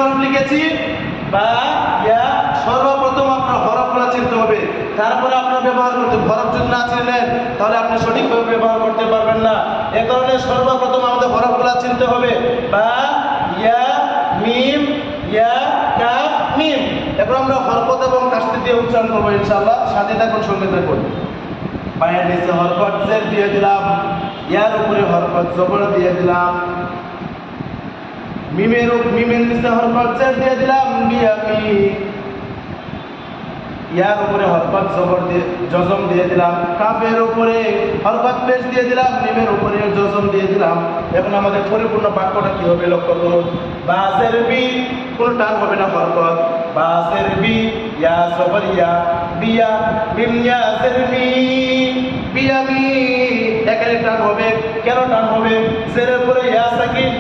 হরফ লিখেছি বা ইয়া, সর্বপ্রথম আপনার হরফগুলো চিনতে হবে, তারপরে আপনার ব্যবহার করতে। হরফ যদি না চিনলেন তাহলে আপনি সঠিকভাবে ব্যবহার করতে পারবেন না। এ কারণে সর্বপ্রথম আমাদের হরফগুলো চিনতে হবে, বা ইয়া, মিম, ইয়া, কাফ, মিম। এখন আমরা হরকত এবং তাসদীদ দিয়ে উচ্চারণ করবো ইনশাআল্লাহ। সাথে থাকুন, সঙ্গে থাকুন। পায়ের নিচে হরকত জের দিয়ে দিলাম, ইয়ার উপরে হরকত জবর দিয়ে দিলাম, মিমের নিচে হরকত জের দিয়ে দিলাম, বিয়ামি। ইয়ার উপরে হরকত জবর দিয়ে জজম দিয়ে দিলাম, কাফের উপরে হরকত পেশ দিয়ে দিলাম, মিমের উপরে জজম দিয়ে দিলাম। এখন আমাদের পরিপূর্ণ বাক্যটা কি হবে লক্ষ্য করুন। বাজের বি, কোনো টান হবে না, হরকত। বাজের বি, ইয়া জবর ইয়া, বিয়া, মিম ইয়া জের মি, বিয়ামি। এখানে টান হবে, কেন টান হবে? জেরের উপরে ইয়া সাকিন,